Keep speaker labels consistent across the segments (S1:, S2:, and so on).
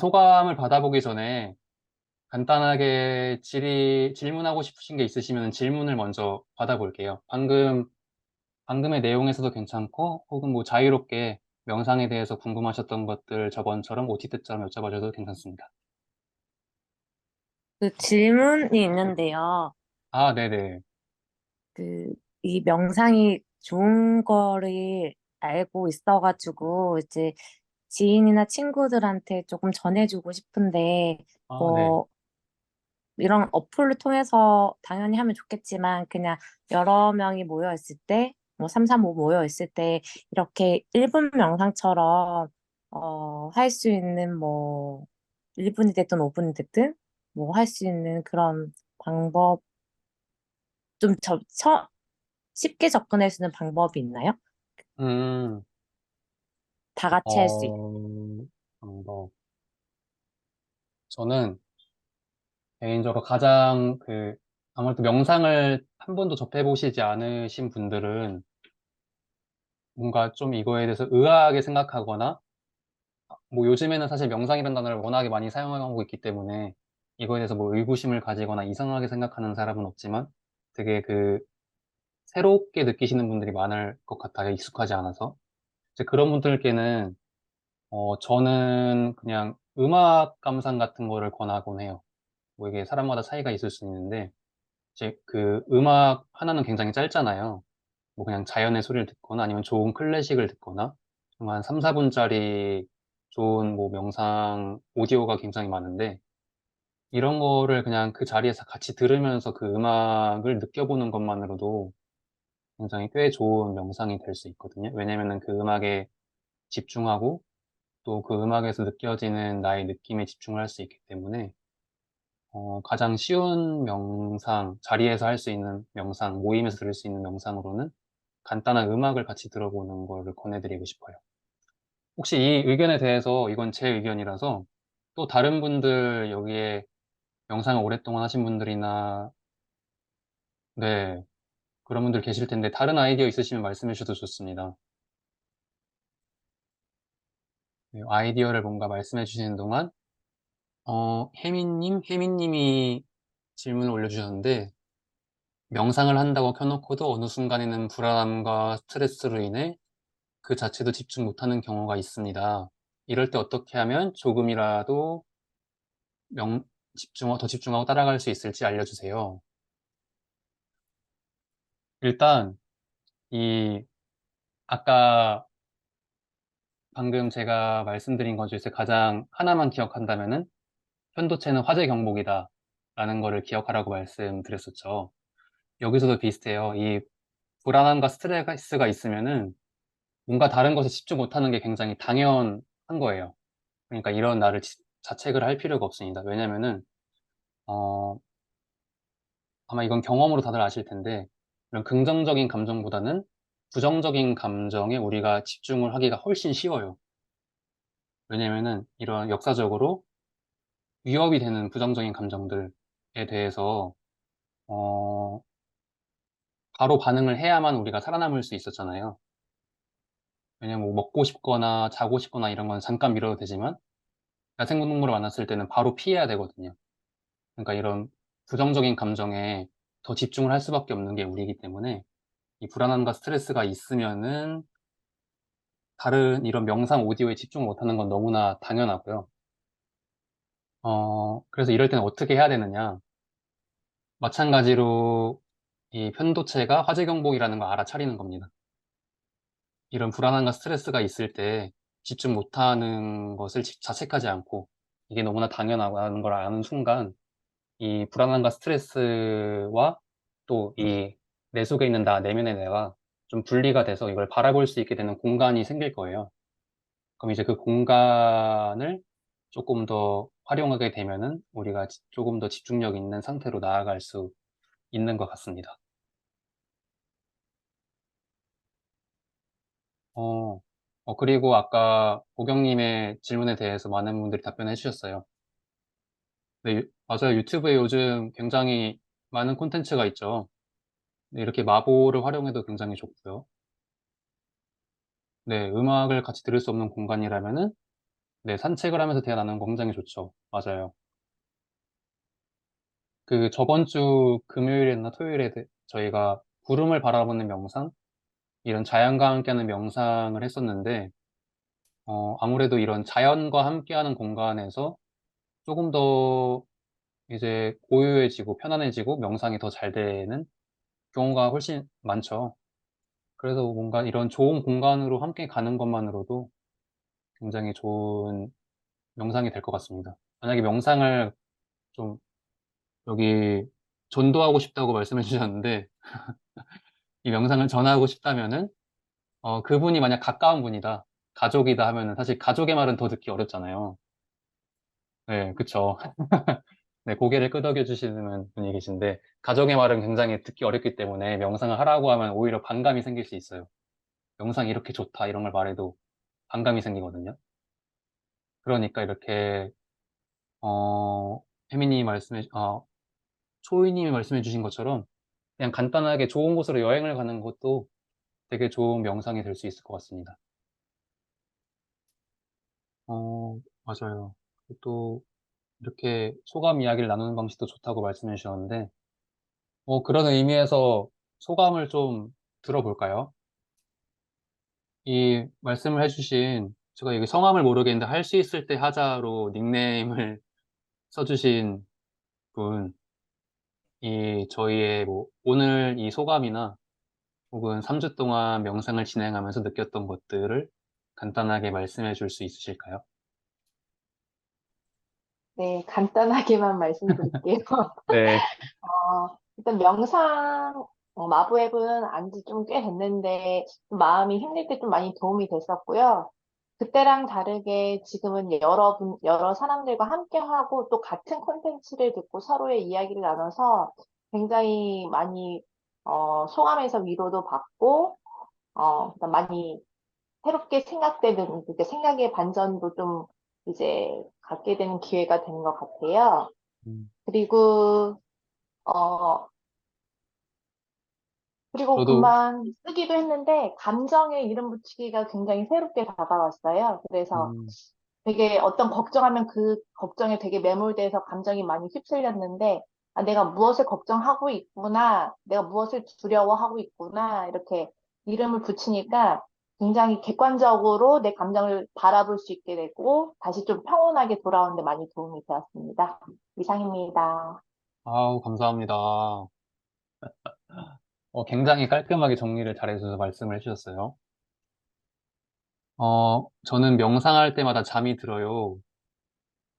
S1: 소감을 받아보기 전에 간단하게 질문하고 싶으신 게 있으시면 질문을 먼저 받아볼게요. 방금의 내용에서도 괜찮고, 혹은 뭐 자유롭게 명상에 대해서 궁금하셨던 것들 저번처럼 OTT처럼 여쭤봐줘도 괜찮습니다.
S2: 그 질문이 있는데요.
S1: 아, 네네.
S2: 그, 이 명상이 좋은 거를 알고 있어가지고, 이제 지인이나 친구들한테 조금 전해주고 싶은데,
S1: 아, 네.
S2: 뭐, 이런 어플을 통해서 당연히 하면 좋겠지만, 그냥 여러 명이 모여 있을 때, 뭐, 3, 3, 5 모여 있을 때, 이렇게 1분 명상처럼, 할 수 있는 뭐, 1분이 됐든 5분이 됐든, 뭐, 할 수 있는 그런 방법, 좀 쉽게 접근할 수 있는 방법이 있나요?
S1: 음,
S2: 다 같이 할 수 있는.
S1: 어, 뭐, 저는 개인적으로 가장 아무래도 명상을 한 번도 접해보시지 않으신 분들은 뭔가 좀 이거에 대해서 의아하게 생각하거나 뭐 요즘에는 사실 명상이라는 단어를 워낙에 많이 사용하고 있기 때문에 이거에 대해서 뭐 의구심을 가지거나 이상하게 생각하는 사람은 없지만 되게 새롭게 느끼시는 분들이 많을 것 같아요. 익숙하지 않아서. 이제 그런 분들께는 저는 그냥 음악 감상 같은 거를 권하곤 해요. 뭐 이게 사람마다 차이가 있을 수 있는데 이제 그 음악 하나는 굉장히 짧잖아요. 뭐 그냥 자연의 소리를 듣거나 아니면 좋은 클래식을 듣거나 한 3, 4분짜리 좋은 뭐 명상 오디오가 굉장히 많은데 이런 거를 그냥 그 자리에서 같이 들으면서 그 음악을 느껴보는 것만으로도 굉장히 꽤 좋은 명상이 될 수 있거든요. 왜냐면은 그 음악에 집중하고 또 그 음악에서 느껴지는 나의 느낌에 집중을 할 수 있기 때문에 가장 쉬운 명상, 자리에서 할 수 있는 명상, 모임에서 들을 수 있는 명상으로는 간단한 음악을 같이 들어보는 거를 권해드리고 싶어요. 혹시 이 의견에 대해서 이건 제 의견이라서 또 다른 분들 여기에 명상을 오랫동안 하신 분들이나 네, 그런 분들 계실 텐데 다른 아이디어 있으시면 말씀해 주셔도 좋습니다. 네, 아이디어를 뭔가 말씀해 주시는 동안 혜민님이 질문을 올려주셨는데 명상을 한다고 켜놓고도 어느 순간에는 불안함과 스트레스로 인해 그 자체도 집중 못하는 경우가 있습니다. 이럴 때 어떻게 하면 조금이라도 더 집중하고 따라갈 수 있을지 알려주세요. 일단, 이, 아까 방금 제가 말씀드린 것 중에서 가장 하나만 기억한다면은, 편도체는 화재 경보기다. 라는 거를 기억하라고 말씀드렸었죠. 여기서도 비슷해요. 이 불안함과 스트레스가 있으면은, 뭔가 다른 것에 집중 못하는 게 굉장히 당연한 거예요. 그러니까 이런 나를 자책을 할 필요가 없습니다. 왜냐면은, 어, 아마 이건 경험으로 다들 아실 텐데, 이런 긍정적인 감정보다는 부정적인 감정에 우리가 집중을 하기가 훨씬 쉬워요. 왜냐면은 이런 역사적으로 위협이 되는 부정적인 감정들에 대해서, 어, 바로 반응을 해야만 우리가 살아남을 수 있었잖아요. 왜냐면 뭐 먹고 싶거나 자고 싶거나 이런 건 잠깐 미뤄도 되지만, 야생동물을 만났을 때는 바로 피해야 되거든요. 그러니까 이런 부정적인 감정에 더 집중을 할 수밖에 없는 게 우리이기 때문에, 이 불안함과 스트레스가 있으면은 다른 이런 명상 오디오에 집중을 못하는 건 너무나 당연하고요. 그래서 이럴 때는 어떻게 해야 되느냐. 마찬가지로 이 편도체가 화재 경보기라는 걸 알아차리는 겁니다. 이런 불안함과 스트레스가 있을 때 집중 못하는 것을 자책하지 않고 이게 너무나 당연하다는 걸 아는 순간 이 불안함과 스트레스와 또 이 내 속에 있는 나, 내면의 내가 좀 분리가 돼서 이걸 바라볼 수 있게 되는 공간이 생길 거예요. 그럼 이제 그 공간을 조금 더 활용하게 되면은 우리가 조금 더 집중력 있는 상태로 나아갈 수 있는 것 같습니다. 어, 그리고 아까 보경님의 질문에 대해서 많은 분들이 답변해 주셨어요. 네, 맞아요. 유튜브에 요즘 굉장히 많은 콘텐츠가 있죠. 네, 이렇게 마보를 활용해도 굉장히 좋고요. 네, 음악을 같이 들을 수 없는 공간이라면은 네, 산책을 하면서 대화 나누는 거 굉장히 좋죠. 맞아요. 그 저번 주 금요일이나 토요일에 저희가 구름을 바라보는 명상, 이런 자연과 함께하는 명상을 했었는데, 아무래도 이런 자연과 함께하는 공간에서 조금 더 이제 고요해지고 편안해지고 명상이 더 잘 되는 경우가 훨씬 많죠. 그래서 뭔가 이런 좋은 공간으로 함께 가는 것만으로도 굉장히 좋은 명상이 될 것 같습니다. 만약에 명상을 좀 여기 전도하고 싶다고 말씀해 주셨는데, 이 명상을 전하고 싶다면은, 그분이 만약 가까운 분이다, 가족이다 하면은 사실 가족의 말은 더 듣기 어렵잖아요. 네, 그쵸. 네, 고개를 끄덕여 주시는 분이 계신데, 가족의 말은 굉장히 듣기 어렵기 때문에 명상을 하라고 하면 오히려 반감이 생길 수 있어요. 명상이 이렇게 좋다, 이런 걸 말해도 반감이 생기거든요. 그러니까 이렇게, 어, 초이님이 말씀해 주신 것처럼 그냥 간단하게 좋은 곳으로 여행을 가는 것도 되게 좋은 명상이 될 수 있을 것 같습니다. 맞아요. 또 이렇게 소감 이야기를 나누는 방식도 좋다고 말씀해 주셨는데, 그런 의미에서 소감을 좀 들어볼까요? 이 말씀을 해주신, 제가 여기 성함을 모르겠는데, 할 수 있을 때 하자로 닉네임을 써주신 분, 저희의 뭐, 오늘 이 소감이나 혹은 3주 동안 명상을 진행하면서 느꼈던 것들을 간단하게 말씀해 줄 수 있으실까요?
S3: 네, 간단하게만 말씀드릴게요.
S1: 네.
S3: 일단 명상, 마부앱은 안지 좀 꽤 됐는데, 좀 마음이 힘들 때 좀 많이 도움이 됐었고요. 그때랑 다르게 지금은 여러 사람들과 함께 하고 또 같은 콘텐츠를 듣고 서로의 이야기를 나눠서 굉장히 많이, 소감에서 위로도 받고, 그다음 많이 새롭게 생각되는, 그게 생각의 반전도 좀 이제 갖게 되는 기회가 되는 것 같아요.
S1: 음,
S3: 그리고, 어, 그리고
S1: 저도,
S3: 금방 쓰기도 했는데, 감정에 이름 붙이기가 굉장히 새롭게 다가왔어요. 그래서
S1: 음,
S3: 되게 어떤 걱정하면 그 걱정에 되게 매몰돼서 감정이 많이 휩쓸렸는데, 아, 내가 무엇을 걱정하고 있구나, 내가 무엇을 두려워하고 있구나, 이렇게 이름을 붙이니까 굉장히 객관적으로 내 감정을 바라볼 수 있게 되고, 다시 좀 평온하게 돌아오는데 많이 도움이 되었습니다. 이상입니다.
S1: 아우, 감사합니다. 굉장히 깔끔하게 정리를 잘해주셔서 말씀을 해주셨어요. 저는 명상할 때마다 잠이 들어요.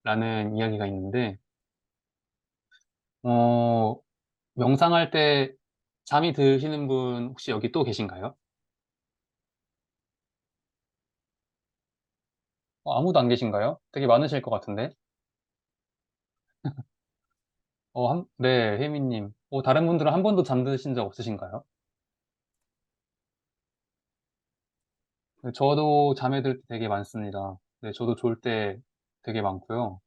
S1: 라는 이야기가 있는데, 어, 명상할 때 잠이 드시는 분 혹시 여기 또 계신가요? 아무도 안 계신가요? 되게 많으실 것 같은데? 네, 혜미님. 다른 분들은 한 번도 잠드신 적 없으신가요? 네, 저도 잠에 들 때 되게 많습니다. 네, 저도 졸 때 되게 많고요.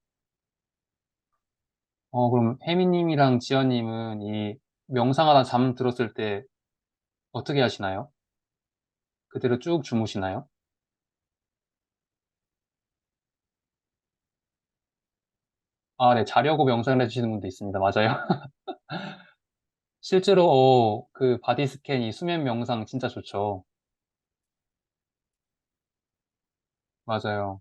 S1: 그럼 혜미님이랑 지연님은 이 명상하다 잠 들었을 때 어떻게 하시나요? 그대로 쭉 주무시나요? 아, 네, 자려고 명상을 해주시는 분도 있습니다. 맞아요. 실제로, 그 바디 스캔이 수면 명상 진짜 좋죠. 맞아요.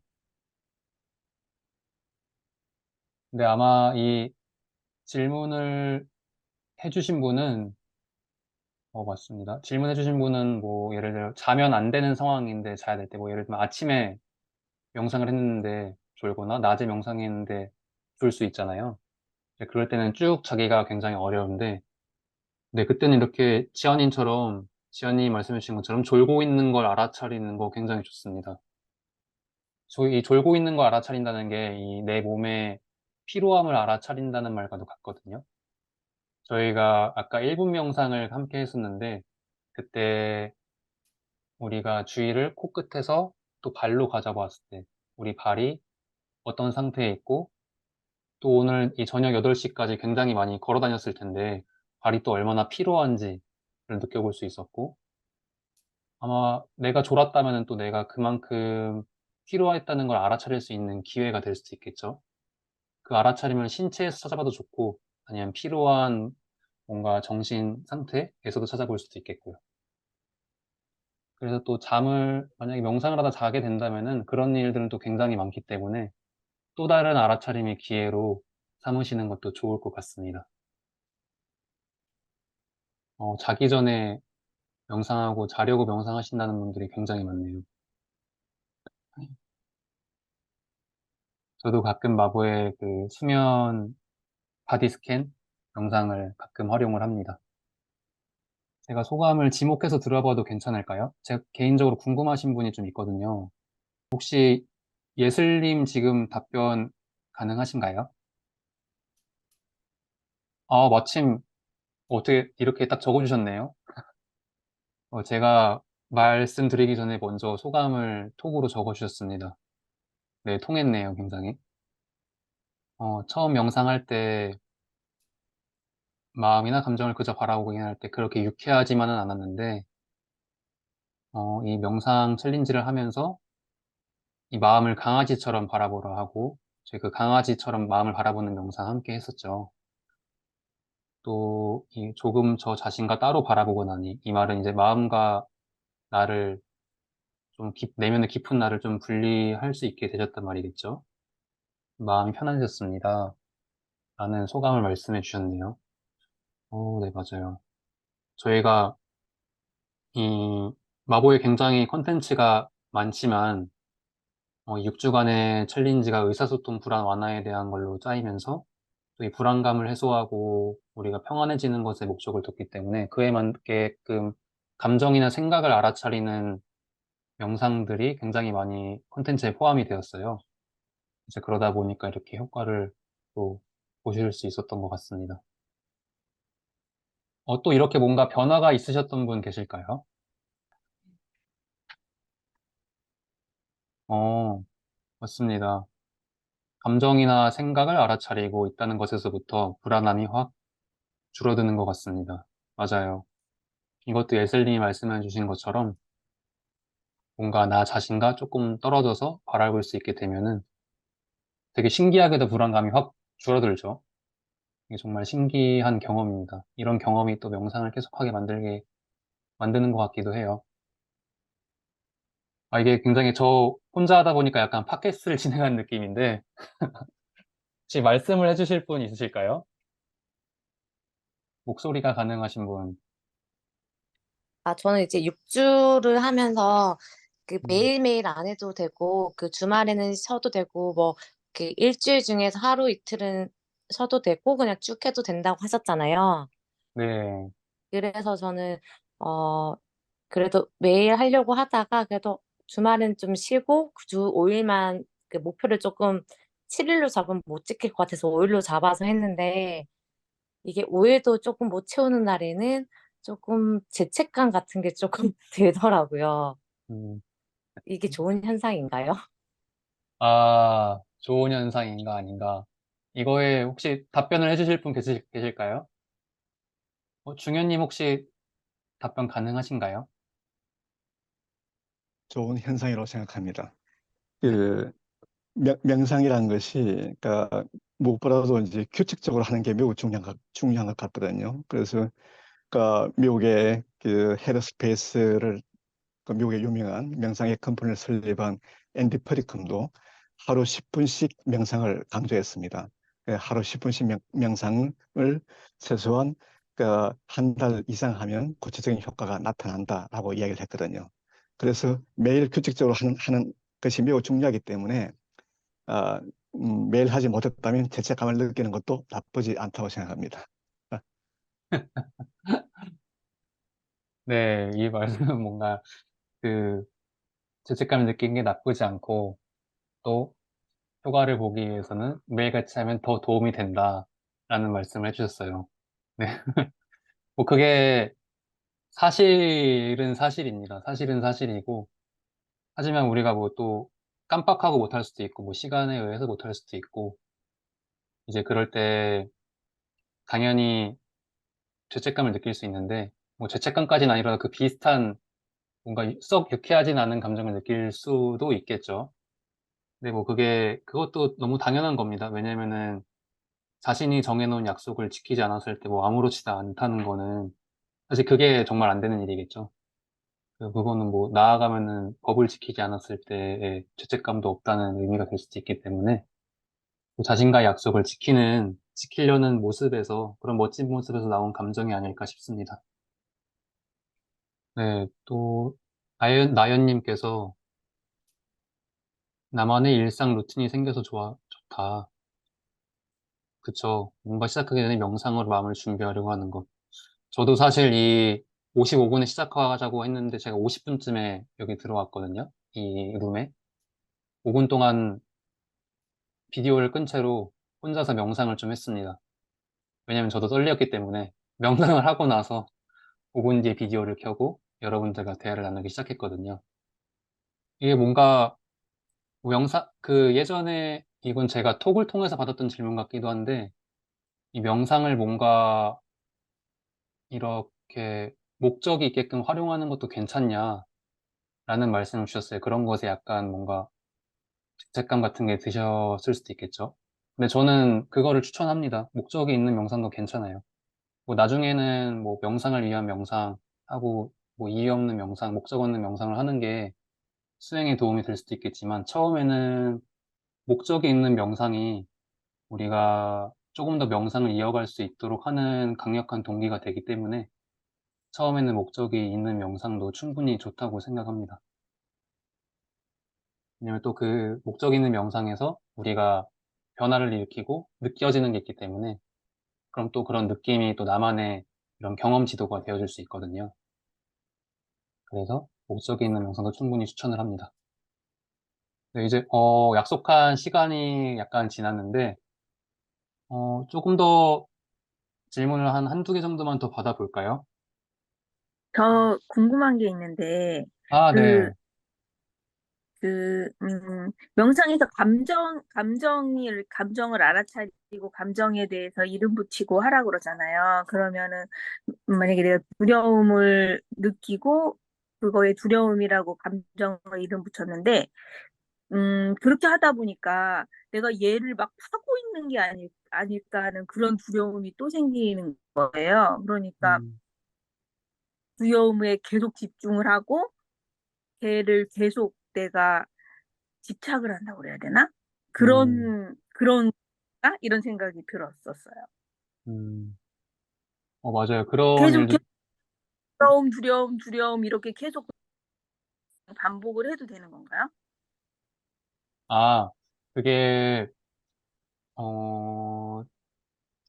S1: 근데 아마 이 질문을 해주신 분은, 맞습니다. 질문해주신 분은 뭐, 예를 들어, 자면 안 되는 상황인데 자야 될 때, 뭐, 예를 들면 아침에 명상을 했는데 졸거나, 낮에 명상했는데 졸 수 있잖아요. 이제 그럴 때는 쭉 자기가 굉장히 어려운데, 네, 그때는 이렇게 지연님 말씀해주신 것처럼 졸고 있는 걸 알아차리는 거 굉장히 좋습니다. 저희 이 졸고 있는 걸 알아차린다는 게 이 내 몸의 피로함을 알아차린다는 말과도 같거든요. 저희가 아까 1분 명상을 함께 했었는데, 그때 우리가 주의를 코끝에서 또 발로 가져봤을 때, 우리 발이 어떤 상태에 있고, 또 오늘 이 저녁 8시까지 굉장히 많이 걸어 다녔을 텐데, 발이 또 얼마나 피로한지를 느껴볼 수 있었고, 아마 내가 졸았다면 또 내가 그만큼 필요했다는 걸 알아차릴 수 있는 기회가 될 수도 있겠죠. 그 알아차림을 신체에서 찾아봐도 좋고, 아니면 필요한 뭔가 정신 상태에서도 찾아볼 수도 있겠고요. 그래서 또 만약에 명상을 하다 자게 된다면은 그런 일들은 또 굉장히 많기 때문에 또 다른 알아차림의 기회로 삼으시는 것도 좋을 것 같습니다. 자기 전에 명상하고 자려고 명상하신다는 분들이 굉장히 많네요. 저도 가끔 마보의 그 수면 바디 스캔 영상을 가끔 활용을 합니다. 제가 소감을 지목해서 들어봐도 괜찮을까요? 제가 개인적으로 궁금하신 분이 좀 있거든요. 혹시 예슬님 지금 답변 가능하신가요? 마침 어떻게 이렇게 딱 적어주셨네요. 제가 말씀드리기 전에 먼저 소감을 톡으로 적어주셨습니다. 네, 통했네요, 굉장히. 처음 명상할 때 마음이나 감정을 그저 바라보긴 할 때 그렇게 유쾌하지만은 않았는데, 이 명상 챌린지를 하면서 이 마음을 강아지처럼 바라보라 하고, 저희 그 강아지처럼 마음을 바라보는 명상 함께 했었죠. 또, 이 조금 저 자신과 따로 바라보고 나니, 이 말은 이제 마음과 나를 내면의 깊은 나를 좀 분리할 수 있게 되셨단 말이겠죠. 마음이 편안해졌습니다. 라는 소감을 말씀해 주셨네요. 네, 맞아요. 저희가 이 마보에 굉장히 컨텐츠가 많지만 6주간의 챌린지가 의사소통 불안 완화에 대한 걸로 짜이면서 또 이 불안감을 해소하고 우리가 평안해지는 것에 목적을 뒀기 때문에 그에 맞게끔 감정이나 생각을 알아차리는 영상들이 굉장히 많이 컨텐츠에 포함이 되었어요. 이제 그러다 보니까 이렇게 효과를 또 보실 수 있었던 것 같습니다. 또 이렇게 뭔가 변화가 있으셨던 분 계실까요? 어, 맞습니다. 감정이나 생각을 알아차리고 있다는 것에서부터 불안함이 확 줄어드는 것 같습니다. 맞아요. 이것도 예슬님이 말씀해 주신 것처럼 뭔가 나 자신과 조금 떨어져서 바라볼 수 있게 되면은 되게 신기하게도 불안감이 확 줄어들죠. 이게 정말 신기한 경험입니다. 이런 경험이 또 명상을 계속하게 만드는 것 같기도 해요. 이게 굉장히 저 혼자 하다 보니까 약간 팟캐스트를 진행한 느낌인데 혹시 말씀을 해주실 분 있으실까요? 목소리가 가능하신 분.
S2: 저는 이제 6주를 하면서 그
S1: 음,
S2: 매일매일 안 해도 되고, 그 주말에는 쉬어도 되고, 뭐, 그 일주일 중에서 하루 이틀은 쉬어도 되고, 그냥 쭉 해도 된다고 하셨잖아요.
S1: 네.
S2: 그래서 저는, 어, 그래도 매일 하려고 하다가, 그래도 주말은 좀 쉬고, 그 주 5일만 그 목표를 조금 7일로 잡으면 못 지킬 것 같아서 5일로 잡아서 했는데, 이게 5일도 조금 못 채우는 날에는 조금 죄책감 같은 게 조금 들더라고요.
S1: 음,
S2: 이게 좋은 현상인가요?
S1: 좋은 현상인가 아닌가. 이거에 혹시 답변을 해주실 분 계실까요? 중현님 혹시 답변 가능하신가요?
S4: 좋은 현상이라고 생각합니다.
S1: 네.
S4: 그 명상이라는 것이 그러니까 무엇보다도 이제 규칙적으로 하는 게 매우 중요한 것 같거든요. 그래서 그러니까 미국의 그 헤드스페이스를 그 미국의 유명한 명상의 컴퍼니를 설립한 앤디 퍼리컴도 하루 10분씩 명상을 강조했습니다. 하루 10분씩 명상을 최소한 한 달 이상 하면 구체적인 효과가 나타난다라고 이야기를 했거든요. 그래서 매일 규칙적으로 하는 것이 매우 중요하기 때문에 아, 매일 하지 못했다면 죄책감을 느끼는 것도 나쁘지 않다고 생각합니다.
S1: 네, 이 말씀은 뭔가 그 죄책감을 느끼는 게 나쁘지 않고 또 효과를 보기 위해서는 매일같이 하면 더 도움이 된다라는 말씀을 해주셨어요. 네. 뭐 그게 사실은 사실입니다. 사실은 사실이고 하지만 우리가 뭐 또 깜빡하고 못할 수도 있고 뭐 시간에 의해서 못할 수도 있고 이제 그럴 때 당연히 죄책감을 느낄 수 있는데 뭐 죄책감까지는 아니라도 그 비슷한 뭔가 썩 유쾌하진 않은 감정을 느낄 수도 있겠죠. 근데 뭐 그것도 너무 당연한 겁니다. 왜냐면은 자신이 정해놓은 약속을 지키지 않았을 때 뭐 아무렇지도 않다는 거는 사실 그게 정말 안 되는 일이겠죠. 그거는 뭐 나아가면은 법을 지키지 않았을 때의 죄책감도 없다는 의미가 될 수도 있기 때문에 뭐 자신과의 약속을 지키려는 모습에서 그런 멋진 모습에서 나온 감정이 아닐까 싶습니다. 네, 또 나연님께서 나만의 일상 루틴이 생겨서 좋다. 그쵸. 뭔가 시작하기 전에 명상으로 마음을 준비하려고 하는 것. 저도 사실 이 55분에 시작하자고 했는데 제가 50분쯤에 여기 들어왔거든요. 이 룸에. 5분 동안 비디오를 끈 채로 혼자서 명상을 좀 했습니다. 왜냐면 저도 떨렸기 때문에 명상을 하고 나서 5분 뒤에 비디오를 켜고 여러분들과 대화를 나누기 시작했거든요. 이게 뭔가 예전에 이건 제가 톡을 통해서 받았던 질문 같기도 한데 이 명상을 뭔가 이렇게 목적이 있게끔 활용하는 것도 괜찮냐라는 말씀을 주셨어요. 그런 것에 약간 뭔가 죄책감 같은 게 드셨을 수도 있겠죠. 근데 저는 그거를 추천합니다. 목적이 있는 명상도 괜찮아요. 뭐 나중에는 뭐 명상을 위한 명상하고 뭐 이유 없는 명상, 목적 없는 명상을 하는 게 수행에 도움이 될 수도 있겠지만 처음에는 목적이 있는 명상이 우리가 조금 더 명상을 이어갈 수 있도록 하는 강력한 동기가 되기 때문에 처음에는 목적이 있는 명상도 충분히 좋다고 생각합니다. 왜냐면 또 그 목적 있는 명상에서 우리가 변화를 일으키고 느껴지는 게 있기 때문에 그럼 또 그런 느낌이 또 나만의 이런 경험 지도가 되어줄 수 있거든요. 그래서 목적이 있는 명상도 충분히 추천을 합니다. 네, 이제 약속한 시간이 약간 지났는데 조금 더 질문을 한두 개 정도만 더 받아볼까요?
S5: 저 궁금한 게 있는데,
S1: 아,
S5: 그,
S1: 네.
S5: 명상에서 감정을 알아차리고 감정에 대해서 이름 붙이고 하라 그러잖아요. 그러면은, 만약에 내가 두려움을 느끼고, 그거에 두려움이라고 감정을 이름 붙였는데, 그렇게 하다 보니까 내가 얘를 막 파고 있는 게 아닐까 하는 그런 두려움이 또 생기는 거예요. 그러니까
S1: 음,
S5: 두려움에 계속 집중을 하고, 걔를 계속 내가 집착을 한다고 그래야 되나?
S1: 음,
S5: 그런, 이런 생각이 들었었어요.
S1: 음. 맞아요. 그런
S5: 계속
S1: 일도,
S5: 두려움, 이렇게 계속 반복을 해도 되는 건가요?
S1: 아, 그게, 어,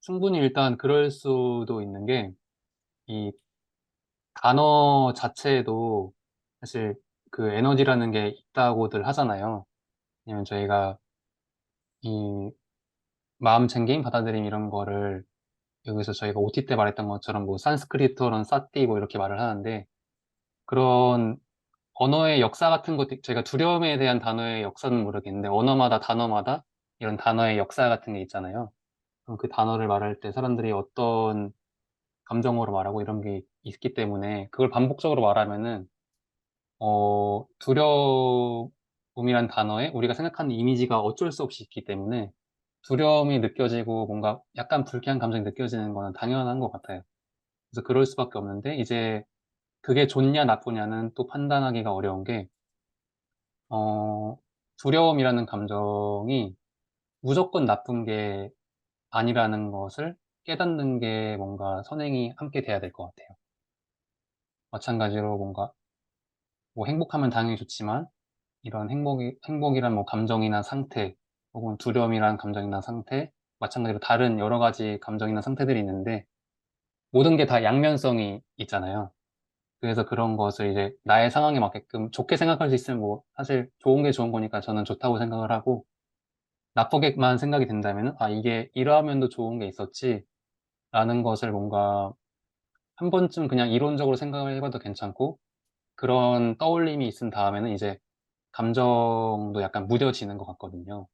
S1: 충분히 일단 그럴 수도 있는 게, 이 단어 자체에도 사실 그 에너지라는 게 있다고들 하잖아요. 왜냐면 저희가 이 마음 챙김, 받아들임 이런 거를 여기서 저희가 OT 때 말했던 것처럼 뭐 산스크리트어로는 사띠 뭐 이렇게 말을 하는데 그런 언어의 역사 같은 것도 제가 두려움에 대한 단어의 역사는 모르겠는데 언어마다 단어마다 이런 단어의 역사 같은 게 있잖아요. 그럼 그 단어를 말할 때 사람들이 어떤 감정으로 말하고 이런 게 있기 때문에 그걸 반복적으로 말하면은 두려움이란 단어에 우리가 생각하는 이미지가 어쩔 수 없이 있기 때문에 두려움이 느껴지고 뭔가 약간 불쾌한 감정이 느껴지는 거는 당연한 것 같아요. 그래서 그럴 수밖에 없는데 이제 그게 좋냐 나쁘냐는 또 판단하기가 어려운 게 어, 두려움이라는 감정이 무조건 나쁜 게 아니라는 것을 깨닫는 게 뭔가 선행이 함께 돼야 될 것 같아요. 마찬가지로 뭔가 뭐 행복하면 당연히 좋지만 이런 행복이란 뭐 감정이나 상태 혹은 두려움이란 감정이나 상태 마찬가지로 다른 여러 가지 감정이나 상태들이 있는데 모든 게 다 양면성이 있잖아요. 그래서 그런 것을 이제 나의 상황에 맞게끔 좋게 생각할 수 있으면 뭐 사실 좋은 게 좋은 거니까 저는 좋다고 생각을 하고 나쁘게만 생각이 된다면 아 이게 이러하면도 좋은 게 있었지 라는 것을 뭔가 한 번쯤 그냥 이론적으로 생각을 해봐도 괜찮고 그런 떠올림이 있은 다음에는 이제 감정도 약간 무뎌지는 것 같거든요.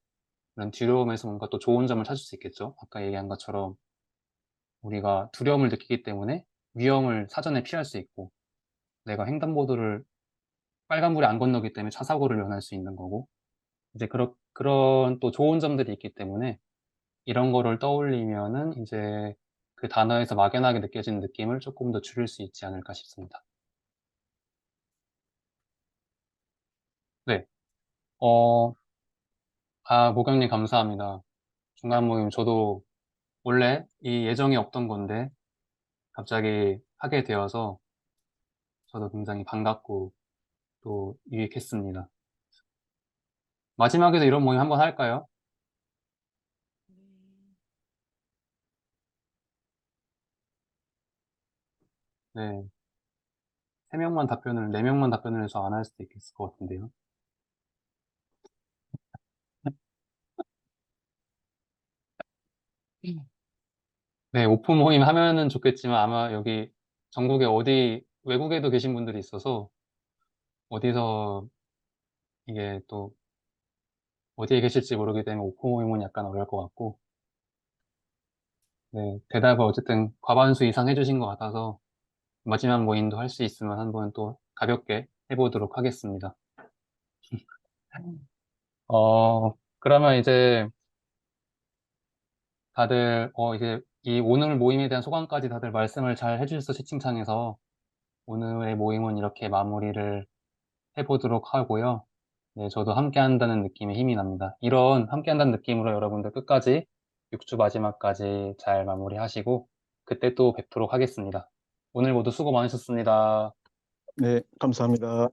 S1: 그런 두려움에서 뭔가 또 좋은 점을 찾을 수 있겠죠. 아까 얘기한 것처럼 우리가 두려움을 느끼기 때문에 위험을 사전에 피할 수 있고 내가 횡단보도를 빨간불에 안 건너기 때문에 차 사고를 면할 수 있는 거고 이제 그런 또 좋은 점들이 있기 때문에 이런 거를 떠올리면은 이제 그 단어에서 막연하게 느껴지는 느낌을 조금 더 줄일 수 있지 않을까 싶습니다. 네. 어, 모경님 감사합니다. 중간 모임 저도 원래 이 예정이 없던 건데 갑자기 하게 되어서 저도 굉장히 반갑고 또 유익했습니다. 마지막에도 이런 모임 한번 할까요? 네. 네 명만 답변을 해서 안 할 수도 있을 것 같은데요. 네, 오픈 모임 하면은 좋겠지만 아마 여기 전국에 외국에도 계신 분들이 있어서 어디서 이게 또 어디에 계실지 모르기 때문에 오픈 모임은 약간 어려울 것 같고, 네, 대답을 어쨌든 과반수 이상 해주신 것 같아서 마지막 모임도 할 수 있으면 한번 또 가볍게 해보도록 하겠습니다. 그러면 이제 다들, 이제 이 오늘 모임에 대한 소감까지 다들 말씀을 잘 해주셔서 채팅창에서 오늘의 모임은 이렇게 마무리를 해보도록 하고요. 네, 저도 함께 한다는 느낌에 힘이 납니다. 이런 함께 한다는 느낌으로 여러분들 끝까지 6주 마지막까지 잘 마무리하시고 그때 또 뵙도록 하겠습니다. 오늘 모두 수고 많으셨습니다.
S4: 네, 감사합니다.